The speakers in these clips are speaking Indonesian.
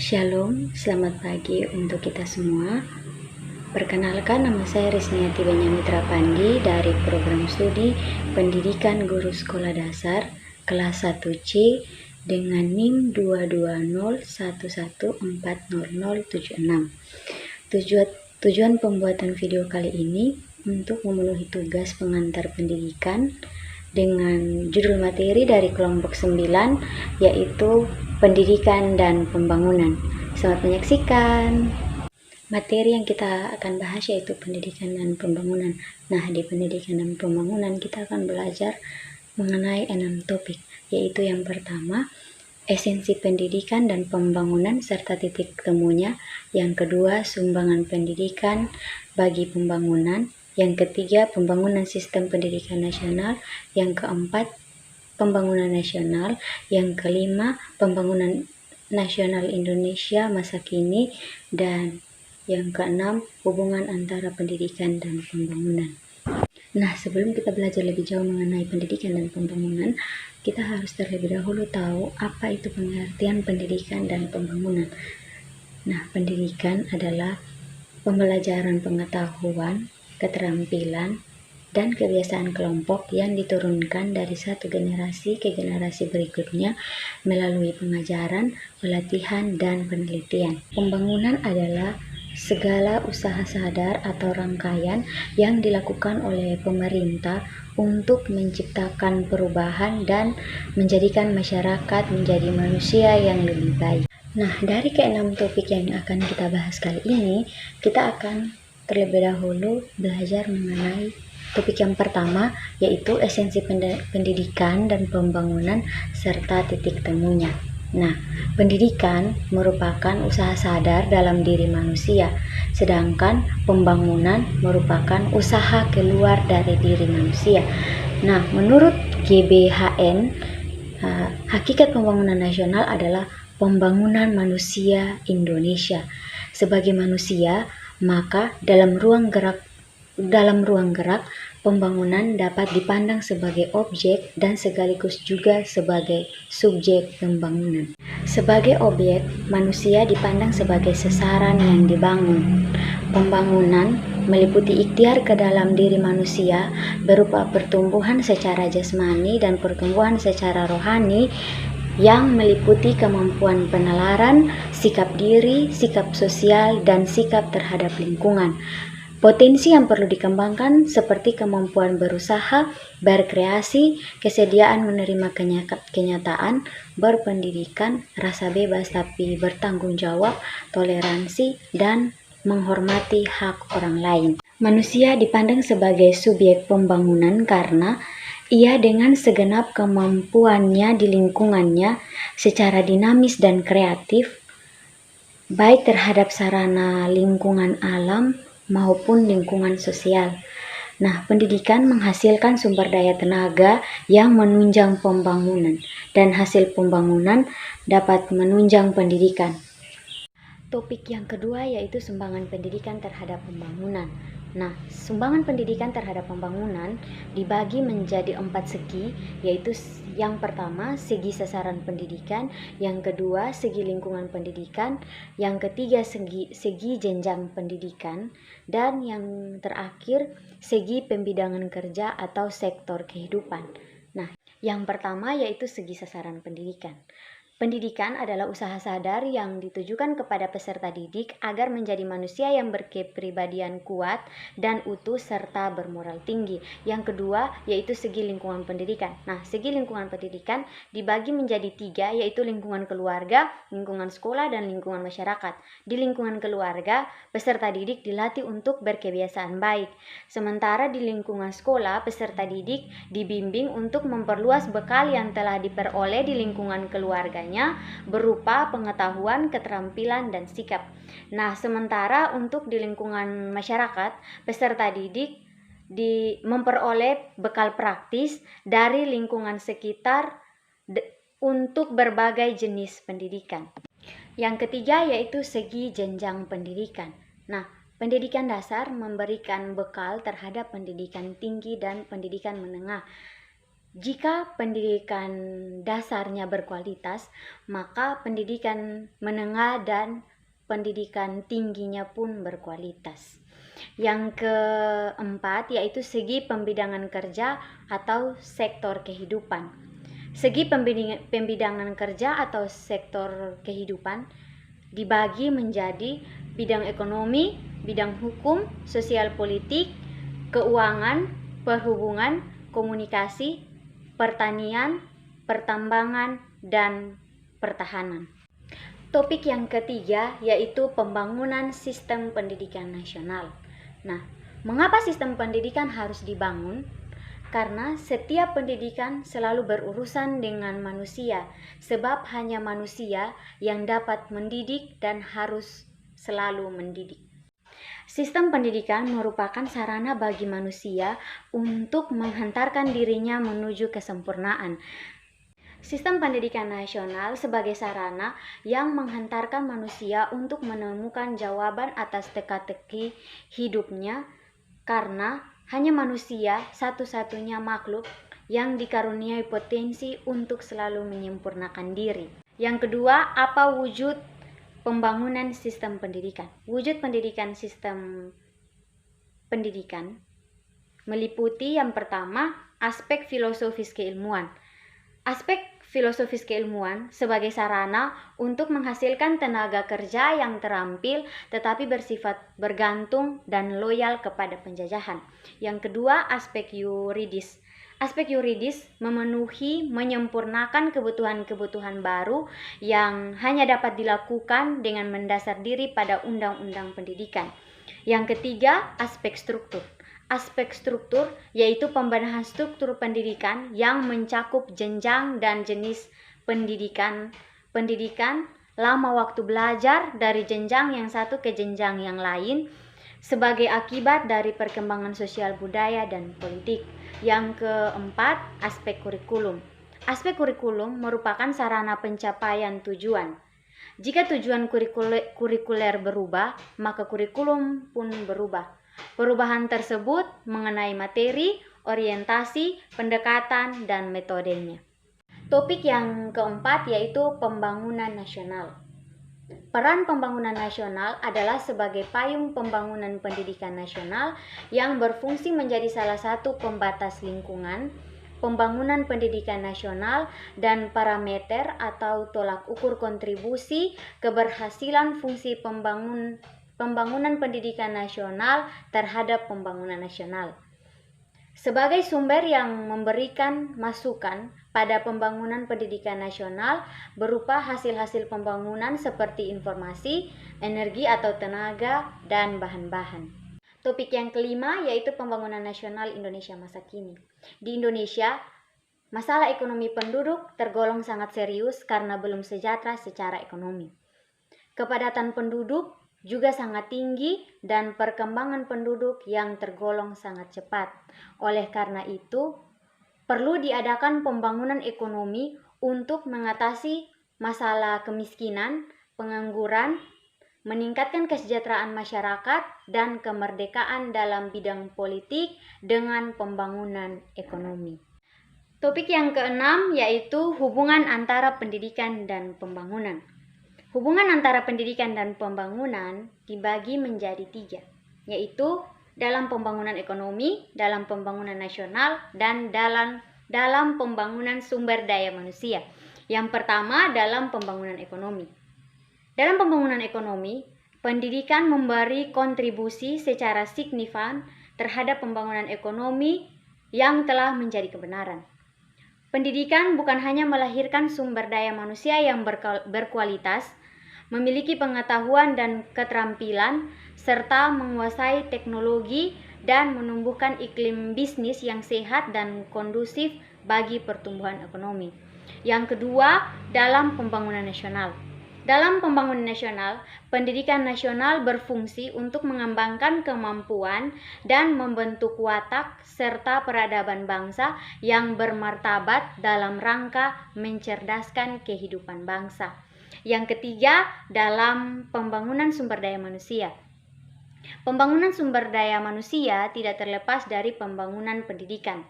Shalom, selamat pagi untuk kita semua. Perkenalkan, nama saya Risniati Benyamitra Pandi dari program studi Pendidikan Guru Sekolah Dasar kelas 1C dengan NIM 22011400076. Tujuan pembuatan video kali ini untuk memenuhi tugas pengantar pendidikan dengan judul materi dari kelompok 9, yaitu pendidikan dan pembangunan. Selamat menyaksikan. Materi yang kita akan bahas yaitu pendidikan dan pembangunan. Nah, di pendidikan dan pembangunan kita akan belajar mengenai 6 topik, yaitu yang pertama, esensi pendidikan dan pembangunan serta titik temunya. Yang kedua, sumbangan pendidikan bagi pembangunan. Yang ketiga, pembangunan sistem pendidikan nasional. Yang keempat, pembangunan nasional. Yang kelima, pembangunan nasional Indonesia masa kini. Dan yang keenam, hubungan antara pendidikan dan pembangunan. Nah, sebelum kita belajar lebih jauh mengenai pendidikan dan pembangunan, kita harus terlebih dahulu tahu apa itu pengertian pendidikan dan pembangunan. Nah, pendidikan adalah pembelajaran pengetahuan, keterampilan, dan kebiasaan kelompok yang diturunkan dari satu generasi ke generasi berikutnya melalui pengajaran, pelatihan, dan penelitian. Pembangunan adalah segala usaha sadar atau rangkaian yang dilakukan oleh pemerintah untuk menciptakan perubahan dan menjadikan masyarakat menjadi manusia yang lebih baik. Nah, dari keenam topik yang akan kita bahas kali ini, kita akan terlebih dahulu belajar mengenai topik yang pertama, yaitu esensi pendidikan dan pembangunan serta titik temunya. Nah, pendidikan merupakan usaha sadar dalam diri manusia, sedangkan pembangunan merupakan usaha keluar dari diri manusia. Nah, menurut GBHN, hakikat pembangunan nasional adalah pembangunan manusia Indonesia. Sebagai manusia, maka dalam ruang gerak pembangunan dapat dipandang sebagai objek dan sekaligus juga sebagai subjek pembangunan. Sebagai objek, manusia dipandang sebagai sasaran yang dibangun. Pembangunan meliputi ikhtiar ke dalam diri manusia berupa pertumbuhan secara jasmani dan pertumbuhan secara rohani yang meliputi kemampuan penalaran, sikap diri, sikap sosial, dan sikap terhadap lingkungan. Potensi yang perlu dikembangkan seperti kemampuan berusaha, berkreasi, kesediaan menerima kenyataan, berpendidikan, rasa bebas tapi bertanggung jawab, toleransi, dan menghormati hak orang lain. Manusia dipandang sebagai subjek pembangunan karena ia dengan segenap kemampuannya di lingkungannya secara dinamis dan kreatif, baik terhadap sarana lingkungan alam maupun lingkungan sosial. Nah, pendidikan menghasilkan sumber daya tenaga yang menunjang pembangunan, dan hasil pembangunan dapat menunjang pendidikan. Topik yang kedua yaitu sumbangan pendidikan terhadap pembangunan. Nah, sumbangan pendidikan terhadap pembangunan dibagi menjadi 4 segi, yaitu yang pertama segi sasaran pendidikan, yang kedua segi lingkungan pendidikan, yang ketiga segi jenjang pendidikan, dan yang terakhir segi pembidangan kerja atau sektor kehidupan. Nah, yang pertama yaitu segi sasaran pendidikan. Pendidikan adalah usaha sadar yang ditujukan kepada peserta didik agar menjadi manusia yang berkepribadian kuat dan utuh serta bermoral tinggi. Yang kedua yaitu segi lingkungan pendidikan. Nah, segi lingkungan pendidikan dibagi menjadi 3, yaitu lingkungan keluarga, lingkungan sekolah, dan lingkungan masyarakat. Di lingkungan keluarga, peserta didik dilatih untuk berkebiasaan baik. Sementara di lingkungan sekolah, peserta didik dibimbing untuk memperluas bekal yang telah diperoleh di lingkungan keluarga berupa pengetahuan, keterampilan, dan sikap. Nah, sementara untuk di lingkungan masyarakat, peserta didik memperoleh bekal praktis dari lingkungan sekitar untuk berbagai jenis pendidikan. Yang ketiga yaitu segi jenjang pendidikan. Nah, pendidikan dasar memberikan bekal terhadap pendidikan tinggi dan pendidikan menengah. Jika pendidikan dasarnya berkualitas, maka pendidikan menengah dan pendidikan tingginya pun berkualitas. Yang keempat yaitu segi pembidangan kerja atau sektor kehidupan. Segi pembidangan kerja atau sektor kehidupan dibagi menjadi bidang ekonomi, bidang hukum, sosial politik, keuangan, perhubungan, komunikasi, pertanian, pertambangan, dan pertahanan. Topik yang ketiga yaitu pembangunan sistem pendidikan nasional. Nah, mengapa sistem pendidikan harus dibangun? Karena setiap pendidikan selalu berurusan dengan manusia, sebab hanya manusia yang dapat mendidik dan harus selalu mendidik. Sistem pendidikan merupakan sarana bagi manusia untuk menghantarkan dirinya menuju kesempurnaan. Sistem pendidikan nasional sebagai sarana yang menghantarkan manusia untuk menemukan jawaban atas teka-teki hidupnya, karena hanya manusia satu-satunya makhluk yang dikaruniai potensi untuk selalu menyempurnakan diri. Yang kedua, apa wujud pembangunan sistem pendidikan? Wujud pendidikan sistem pendidikan meliputi yang pertama, aspek filosofis keilmuan. Aspek filosofis keilmuan sebagai sarana untuk menghasilkan tenaga kerja yang terampil tetapi bersifat bergantung dan loyal kepada penjajahan. Yang kedua, aspek yuridis. Aspek yuridis memenuhi, menyempurnakan kebutuhan-kebutuhan baru yang hanya dapat dilakukan dengan mendasar diri pada undang-undang pendidikan. Yang ketiga, aspek struktur. Aspek struktur yaitu pembenahan struktur pendidikan yang mencakup jenjang dan jenis pendidikan, lama waktu belajar dari jenjang yang satu ke jenjang yang lain sebagai akibat dari perkembangan sosial budaya dan politik. Yang keempat, aspek kurikulum. Aspek kurikulum merupakan sarana pencapaian tujuan. Jika tujuan kurikuler berubah, maka kurikulum pun berubah. Perubahan tersebut mengenai materi, orientasi, pendekatan, dan metodenya. Topik yang keempat yaitu pembangunan nasional. Peran pembangunan nasional adalah sebagai payung pembangunan pendidikan nasional yang berfungsi menjadi salah satu pembatas lingkungan, pembangunan pendidikan nasional, dan parameter atau tolak ukur kontribusi keberhasilan fungsi pembangunan pendidikan nasional terhadap pembangunan nasional. Sebagai sumber yang memberikan masukan pada pembangunan pendidikan nasional berupa hasil-hasil pembangunan seperti informasi, energi atau tenaga, dan bahan-bahan. Topik yang kelima yaitu pembangunan nasional Indonesia masa kini. Di Indonesia, masalah ekonomi penduduk tergolong sangat serius karena belum sejahtera secara ekonomi. Kepadatan penduduk juga sangat tinggi dan perkembangan penduduk yang tergolong sangat cepat. Oleh karena itu, perlu diadakan pembangunan ekonomi untuk mengatasi masalah kemiskinan, pengangguran, meningkatkan kesejahteraan masyarakat, dan kemerdekaan dalam bidang politik dengan pembangunan ekonomi. Topik yang keenam yaitu hubungan antara pendidikan dan pembangunan. Hubungan antara pendidikan dan pembangunan dibagi menjadi tiga, yaitu dalam pembangunan ekonomi, dalam pembangunan nasional, dan dalam pembangunan sumber daya manusia. Yang pertama, dalam pembangunan ekonomi. Dalam pembangunan ekonomi, pendidikan memberi kontribusi secara signifikan terhadap pembangunan ekonomi yang telah menjadi kebenaran. Pendidikan bukan hanya melahirkan sumber daya manusia yang berkualitas, memiliki pengetahuan dan keterampilan, serta menguasai teknologi dan menumbuhkan iklim bisnis yang sehat dan kondusif bagi pertumbuhan ekonomi. Yang kedua, dalam pembangunan nasional. Dalam pembangunan nasional, pendidikan nasional berfungsi untuk mengembangkan kemampuan dan membentuk watak serta peradaban bangsa yang bermartabat dalam rangka mencerdaskan kehidupan bangsa. Yang ketiga, dalam pembangunan sumber daya manusia. Pembangunan sumber daya manusia tidak terlepas dari pembangunan pendidikan.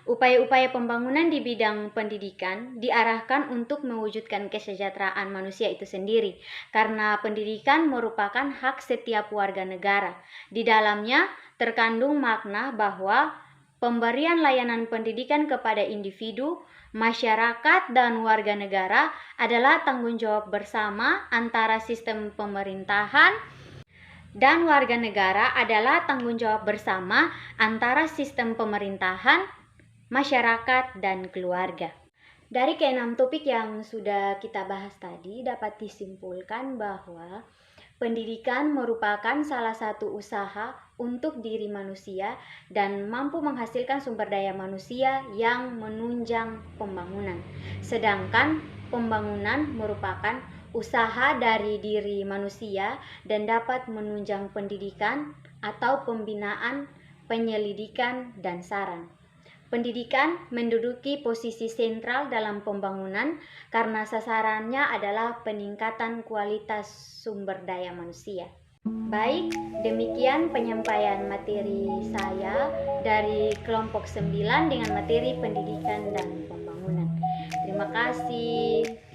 Upaya-upaya pembangunan di bidang pendidikan diarahkan untuk mewujudkan kesejahteraan manusia itu sendiri, karena pendidikan merupakan hak setiap warga negara. Di dalamnya terkandung makna bahwa pemberian layanan pendidikan kepada individu, masyarakat, dan warga negara adalah tanggung jawab bersama antara sistem pemerintahan dan warga negara adalah tanggung jawab bersama antara sistem pemerintahan, masyarakat, dan keluarga. Dari keenam topik yang sudah kita bahas tadi, dapat disimpulkan bahwa pendidikan merupakan salah satu usaha untuk diri manusia dan mampu menghasilkan sumber daya manusia yang menunjang pembangunan. Sedangkan pembangunan merupakan usaha dari diri manusia dan dapat menunjang pendidikan atau pembinaan, penyelidikan, dan saran. Pendidikan menduduki posisi sentral dalam pembangunan karena sasarannya adalah peningkatan kualitas sumber daya manusia. Baik, demikian penyampaian materi saya dari kelompok 9 dengan materi pendidikan dan pembangunan. Terima kasih.